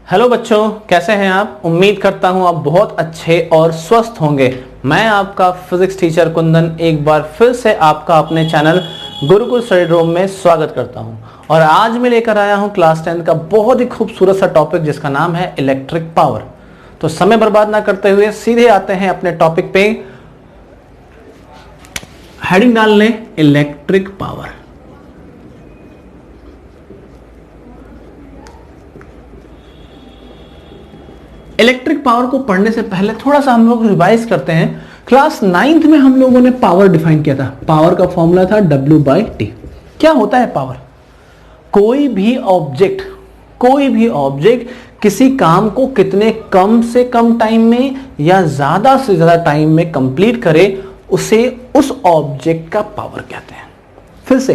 Hello बच्चों, कैसे हैं आप। उम्मीद करता हूं आप बहुत अच्छे और स्वस्थ होंगे। मैं आपका फिजिक्स टीचर कुंदन एक बार फिर से आपका अपने चैनल गुरुकुल स्टडी रूम में स्वागत करता हूं। और आज मैं लेकर आया हूं क्लास 10 का बहुत ही खूबसूरत सा टॉपिक जिसका नाम है इलेक्ट्रिक पावर। तो समय बर्बाद ना करते हुए सीधे आते हैं अपने टॉपिक पे। हेडिंग डाल लें इलेक्ट्रिक पावर। इलेक्ट्रिक पावर को पढ़ने से पहले थोड़ा सा हम लोग रिवाइज करते हैं। क्लास 9th में हम लोगों ने पावर डिफाइन किया था। पावर का फॉर्मूला था W/T। क्या होता है पावर? कोई भी ऑब्जेक्ट किसी काम को कितने कम से कम टाइम में या ज्यादा से ज्यादा टाइम में कंप्लीट करे, उसे उस ऑब्जेक्ट का पावर कहते हैं। फिर से,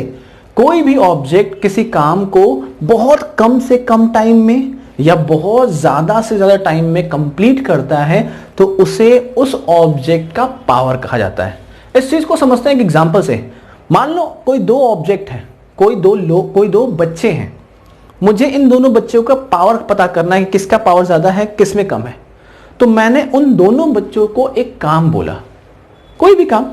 कोई भी ऑब्जेक्ट किसी काम को बहुत कम से कम टाइम में या बहुत ज्यादा से ज्यादा टाइम में कंप्लीट करता है तो उसे उस ऑब्जेक्ट का पावर कहा जाता है। इस चीज को समझते हैं एक एग्जांपल से। मान लो कोई दो ऑब्जेक्ट है, कोई दो बच्चे हैं। मुझे इन दोनों बच्चों का पावर पता करना है कि किसका पावर ज्यादा है, किसमें कम है। तो मैंने उन दोनों बच्चों को एक काम बोला, कोई भी काम,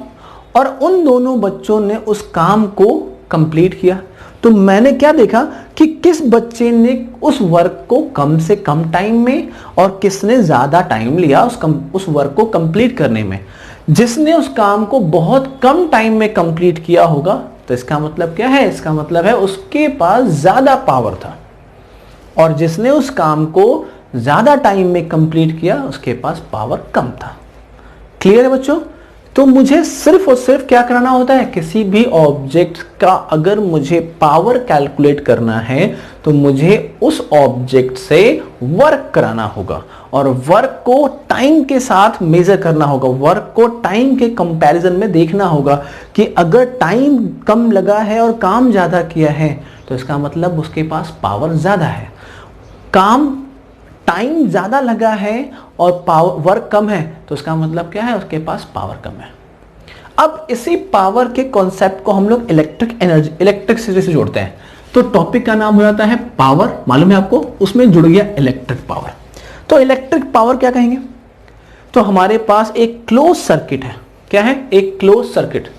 और उन दोनों बच्चों ने उस काम को कंप्लीट किया। तो मैंने क्या देखा कि किस बच्चे ने उस वर्क को कम से कम टाइम में और किसने ज्यादा टाइम लिया उस वर्क को कंप्लीट करने में। जिसने उस काम को बहुत कम टाइम में कंप्लीट किया होगा तो इसका मतलब क्या है? इसका मतलब है उसके पास ज्यादा पावर था। और जिसने उस काम को ज्यादा टाइम में कंप्लीट किया उसके पास पावर कम था। क्लियर है बच्चों? तो मुझे सिर्फ और सिर्फ क्या कराना होता है? किसी भी ऑब्जेक्ट का अगर मुझे पावर कैलकुलेट करना है तो मुझे उस ऑब्जेक्ट से वर्क कराना होगा और वर्क को टाइम के साथ मेजर करना होगा। वर्क को टाइम के कंपैरिजन में देखना होगा कि अगर टाइम कम लगा है और काम ज्यादा किया है तो इसका मतलब उसके पास पावर ज्यादा है। टाइम ज्यादा लगा है और वर्क कम है तो उसका मतलब क्या है? उसके पास पावर कम है। अब इसी पावर के कॉन्सेप्ट को हम लोग इलेक्ट्रिसिटी से जोड़ते हैं। तो टॉपिक का नाम हो जाता है पावर, मालूम है आपको, उसमें जुड़ गया इलेक्ट्रिक पावर। तो इलेक्ट्रिक पावर क्या कहेंगे? तो हमारे पास एक क्लोज सर्किट है। क्या है? एक क्लोज सर्किट।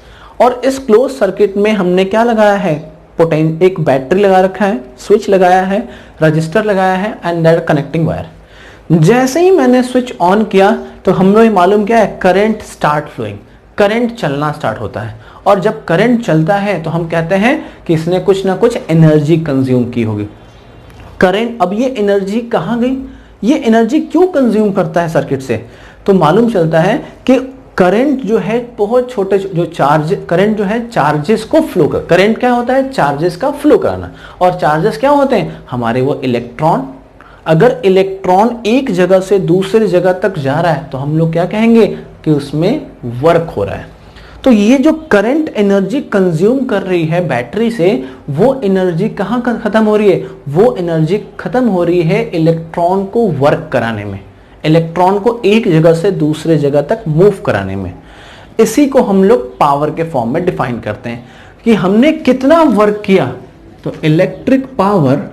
और इस क्लोज सर्किट में हमने क्या लगाया है? एक बैटरी लगा रखा है, स्विच लगाया है, रजिस्टर लगाया है एंड दैट कनेक्टिंग वायर। जैसे ही मैंने स्विच ऑन किया तो हम लोग मालूम क्या है? करंट स्टार्ट फ्लोइंग, करंट चलना स्टार्ट होता है। और जब करंट चलता है तो हम कहते हैं कि इसने कुछ ना कुछ एनर्जी कंज्यूम की होगी। करंट, अब ये एनर्जी कहां गई? ये एनर्जी क्यों कंज्यूम करता है सर्किट से? तो मालूम चलता है कि करंट जो है बहुत छोटे जो करंट जो है चार्जेस को फ्लो कर। करंट क्या होता है? चार्जेस का फ्लो कराना। और चार्जेस क्या होते हैं? हमारे वो इलेक्ट्रॉन। अगर इलेक्ट्रॉन एक जगह से दूसरी जगह तक जा रहा है तो हम लोग क्या कहेंगे? कि उसमें वर्क हो रहा है। तो ये जो करंट एनर्जी कंज्यूम कर रही है बैटरी से, वो एनर्जी कहां खत्म हो रही है? वो एनर्जी खत्म हो रही है इलेक्ट्रॉन को वर्क कराने में, इलेक्ट्रॉन को एक जगह से दूसरे जगह तक मूव कराने में। इसी को हम लोग पावर के फॉर्म में डिफाइन करते हैं कि हमने कितना वर्क किया। तो electric power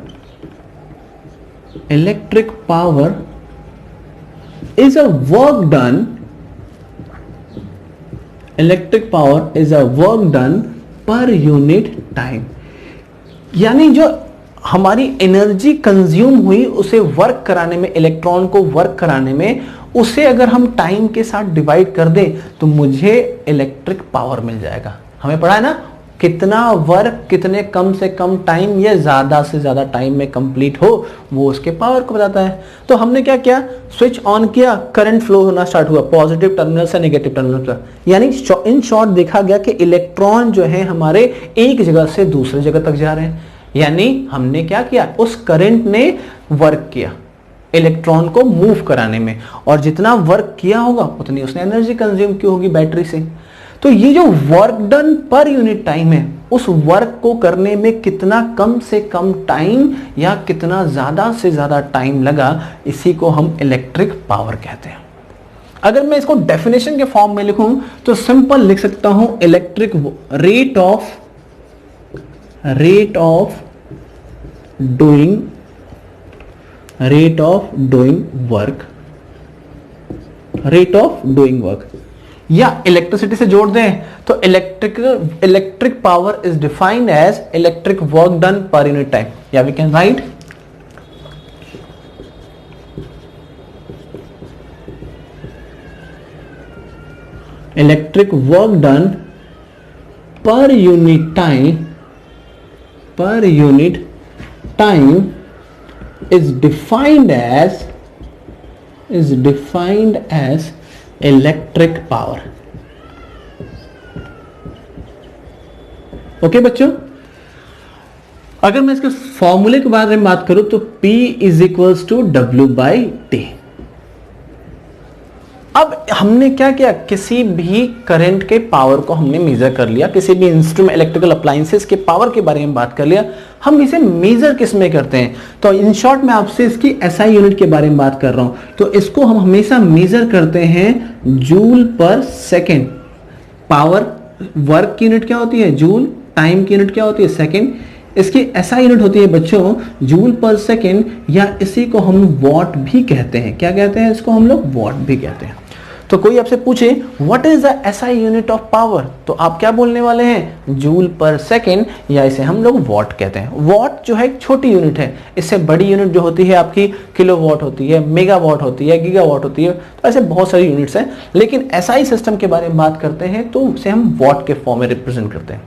is a work done, electric power is a work done per unit time. यानी जो हमारी एनर्जी कंज्यूम हुई उसे वर्क कराने में, इलेक्ट्रॉन को वर्क कराने में, उसे अगर हम टाइम के साथ डिवाइड कर दें तो मुझे इलेक्ट्रिक पावर मिल जाएगा। हमें पढ़ा है ना, कितना वर्क कितने कम से कम टाइम या ज्यादा से ज्यादा टाइम में कंप्लीट हो वो उसके पावर को बताता है। तो हमने क्या किया? स्विच ऑन किया, करंट फ्लो होना स्टार्ट हुआ पॉजिटिव टर्मिनल से नेगेटिव टर्मिनल पर। यानी इन शॉर्ट देखा गया कि इलेक्ट्रॉन जो है हमारे एक जगह से दूसरी जगह तक जा रहे हैं। यानी हमने क्या किया? उस करंट ने वर्क किया इलेक्ट्रॉन को मूव कराने में, और जितना वर्क किया होगा उतनी उसने एनर्जी कंज्यूम की होगी बैटरी से। तो ये जो work done per unit time है, उस वर्क को करने में कितना कम से कम टाइम या कितना ज्यादा से ज्यादा टाइम लगा, इसी को हम इलेक्ट्रिक पावर कहते हैं। अगर मैं इसको डेफिनेशन के फॉर्म में लिखूं तो सिंपल लिख सकता हूं, electric rate of doing rate of doing work, rate of doing work, या इलेक्ट्रिसिटी से जोड़ दें तो electric power is defined as electric work done per unit time, या we can write electric work done per unit time is defined as electric power. Okay बच्चों, अगर मैं इसके फॉर्मूले के बारे में बात करूं तो P is equals to W/T। अब हमने क्या किया, किसी भी करंट के पावर को हमने मेजर कर लिया, किसी भी इंस्ट्रूमेंट इलेक्ट्रिकल अप्लायंसेस के पावर के बारे में बात कर लिया। हम इसे मेजर किस में करते हैं, तो इन शॉर्ट मैं आपसे इसकी SI यूनिट के बारे में बात कर रहा हूं। तो इसको हम हमेशा मेजर करते हैं जूल पर सेकेंड। पावर वर्क की यूनिट क्या होती है जूल, टाइम की यूनिट क्या होती है सेकेंड, इसकी SI यूनिट होती है बच्चों जूल पर सेकेंड, या इसी को हम वॉट भी कहते हैं। क्या कहते हैं इसको हम लोग, वॉट भी कहते हैं। तो कोई आपसे पूछे what is the SI unit of power, तो आप क्या बोलने वाले हैं, जूल पर सेकेंड, या इसे हम लोग वॉट कहते हैं। वॉट जो है एक छोटी यूनिट है, इससे बड़ी यूनिट जो होती है आपकी किलोवाट होती है, मेगावाट होती है, गीगावाट होती है, तो ऐसे बहुत सारी यूनिट्स हैं। लेकिन SI सिस्टम के बारे में बात करते हैं तो उसे हम वॉट के फॉर्म में रिप्रेजेंट करते हैं।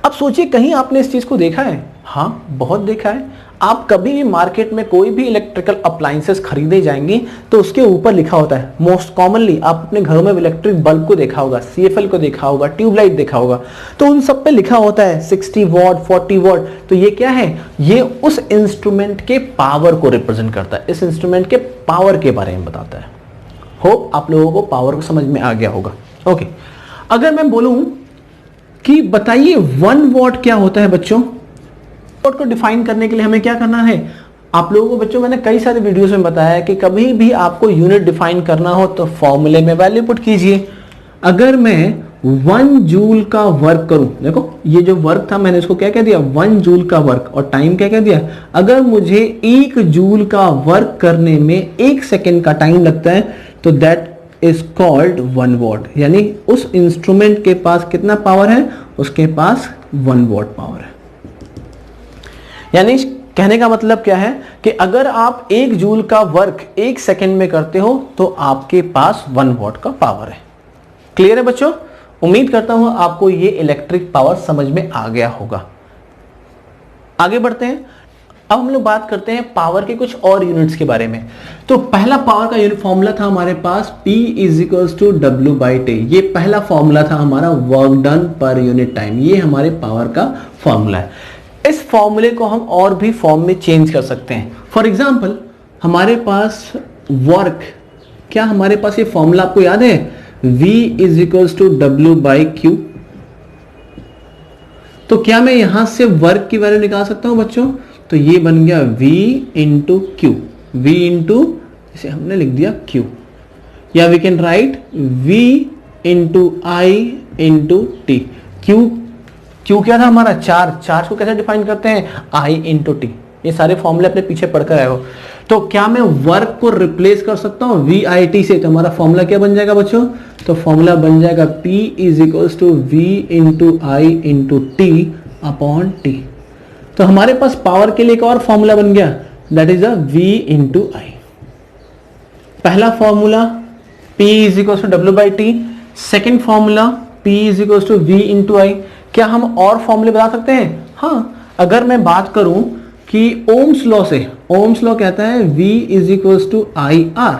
अब सोचिए कहीं आपने इस चीज को देखा है, हाँ बहुत देखा है। आप कभी भी मार्केट में कोई भी इलेक्ट्रिकल अप्लायंसेस खरीदे जाएंगी तो उसके ऊपर लिखा होता है, मोस्ट कॉमनली आप अपने घरों में इलेक्ट्रिक बल्ब को देखा होगा, CFL को देखा होगा, ट्यूबलाइट देखा होगा, तो उन सब पे लिखा होता है 60 वॉट 40 वॉट। तो ये क्या है, ये उस इंस्ट्रूमेंट के पावर को रिप्रेजेंट करता है, इस इंस्ट्रूमेंट के पावर के बारे में बताता है। होप आप लोगों को पावर को समझ में आ गया होगा। ओके, अगर मैं बोलूं कि बताइए 1 वॉट क्या होता है बच्चों, वॉट को डिफाइन करने के लिए हमें क्या करना है, आप लोगों को बच्चों मैंने कई सारे वीडियोस में बताया है कि कभी भी आपको यूनिट डिफाइन करना हो तो फॉर्मूले में वैल्यू पुट कीजिए। अगर मैं 1 जूल का वर्क करूं, देखो ये जो वर्क था मैंने इसको क्या कह दिया 1 जूल का वर्क, और टाइम क्या कह दिया, अगर मुझे 1 जूल का वर्क करने में 1 सेकेंड का टाइम लगता है तो दैट इज कॉल्ड 1 वॉट। यानी उस इंस्ट्रूमेंट के पास कितना पावर है, उसके पास 1 वॉट पावर है। यानी कहने का मतलब क्या है कि अगर आप 1 जूल का वर्क 1 सेकेंड में करते हो तो आपके पास 1 वॉट का पावर है। क्लियर है बच्चों, उम्मीद करता हूं आपको ये इलेक्ट्रिक पावर समझ में आ गया होगा। आगे बढ़ते हैं, अब हम लोग बात करते हैं पावर के कुछ और यूनिट्स के बारे में। तो पहला पावर का यूनिट फॉर्मूला था हमारे पास P is equals to W/T। ये पहला फॉर्मूला था हमारा work done per unit time, ये हमारे पावर का फॉर्मूला है। इस फॉर्मूले को हम और भी फॉर्म में चेंज कर सकते हैं। फॉर एग्जाम्पल हमारे पास वर्क, क्या हमारे पास ये फॉर्मूला आपको याद है, V is equals to W/Q। तो क्या मैं यहां से वर्क की वैल्यू निकाल सकता हूं बच्चों, तो ये बन गया V into Q, V into इसे हमने लिख दिया Q, या we can write V into I into T। Q क्या था हमारा, चार्ज को कैसे डिफाइन करते हैं, I इंटू टी। ये सारे फॉर्मूले अपने पीछे पढ़कर आए हो। तो क्या मैं वर्क को रिप्लेस कर सकता हूं VIT से, तो हमारा फॉर्मूला क्या बन जाएगा बच्चों, तो फॉर्मूला बन जाएगा P is equals to V into I into T upon T. तो हमारे पास पावर के लिए एक और फॉर्मूला बन गया, that is a V into I. पहला formula P is equals to W/T, second formula P is equals to V into I. क्या हम और फॉर्मूले बता सकते हैं, हाँ, अगर मैं बात करूं कि ओम्स लॉ से, ओम्स लॉ कहता है V is equals to IR।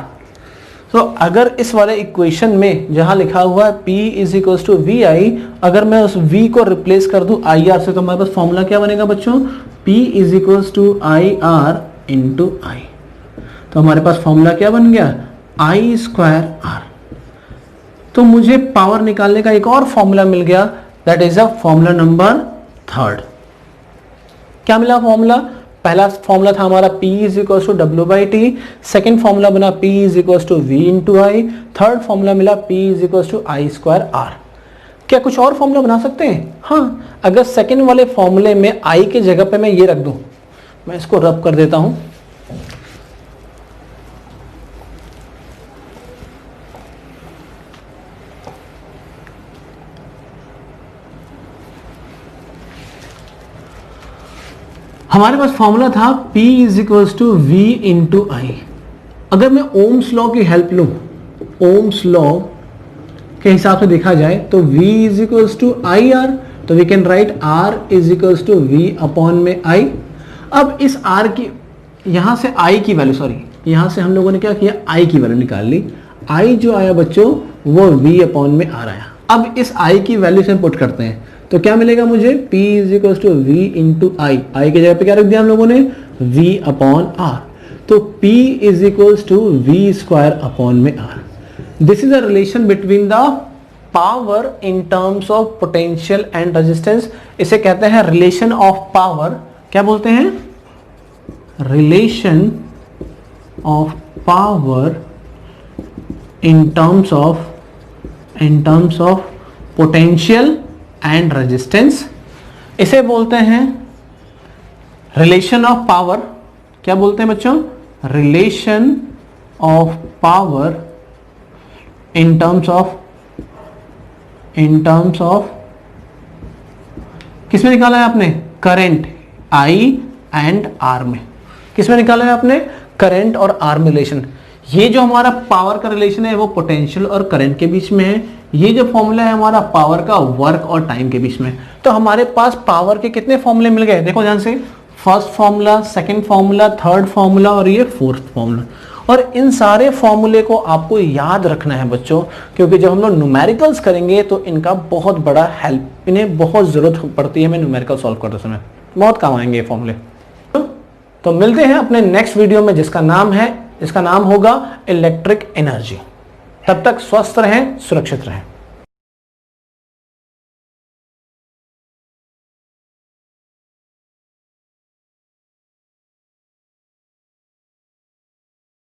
तो अगर इस वाले इक्वेशन में जहां लिखा हुआ है P is equals to VI, अगर मैं उस V को रिप्लेस कर दूं IR से, तो हमारे पास फॉर्मूला क्या बनेगा बच्चों, P is equals to IR into I। तो हमारे पास फॉर्मूला क्या बन गया, I स्क्वायर R। तो मुझे पावर निकालने का एक और फॉर्मूला मिल गया, that is a formula number 3। क्या मिला फॉर्मूला, पहला फॉर्मूला था हमारा P is equals to W/T, second formula बना P is equals to V into I, third formula मिला P is equals to I square R। क्या कुछ और फॉर्मूला बना सकते हैं, हाँ, अगर सेकेंड वाले फॉर्मूले में I के जगह पे मैं ये रख दूं, मैं इसको रब कर देता हूं, हमारे पास फॉर्मूला था P is equals to V into I. अगर मैं ओम्स लॉ की हेल्प लूं, ओम्स लॉ के हिसाब से देखा जाए तो V is equals to I R, तो we can write R is equals to V upon में I। अब इस R की यहां से I की वैल्यू, सॉरी यहां से हम लोगों ने क्या किया, I की वैल्यू निकाल ली। I जो आया बच्चों वो V अपॉन में R आया। अब इस I की वैल्यू से पुट करते हैं तो क्या मिलेगा मुझे, P is equals to V into I. I की जगह पे क्या रख दिया हम लोगों ने, V अपॉन R। तो P is equals to V square upon में R। This is a relation between the power in terms of potential and resistance. इसे कहते हैं रिलेशन ऑफ पावर। क्या बोलते हैं, relation of power in terms of potential and resistance. इसे बोलते हैं रिलेशन ऑफ पावर। क्या बोलते हैं बच्चों, relation of power in terms of किसमें निकाला है आपने, करंट I एंड R में। किसमें निकाला है आपने, करंट और R में रिलेशन। ये जो हमारा पावर का रिलेशन है वो पोटेंशियल और करंट के बीच में है। ये जो फॉर्मूला है हमारा पावर का वर्क और टाइम के बीच में। तो हमारे पास पावर के कितने फॉर्मूले मिल गए, देखो ध्यान से, first formula, second formula, third formula और ये फोर्थ फॉर्मूला। और इन सारे फॉर्मूले को आपको याद रखना है बच्चों, क्योंकि जब हम लोग न्यूमेरिकल्स करेंगे तो इनका बहुत बड़ा हेल्प, इन्हें बहुत जरूरत पड़ती है हमें न्यूमेरिकल सॉल्व करते समय, बहुत काम आएंगे ये फॉर्मूले। तो मिलते हैं अपने नेक्स्ट वीडियो में जिसका नाम होगा इलेक्ट्रिक एनर्जी। तब तक स्वस्थ रहें, सुरक्षित रहें।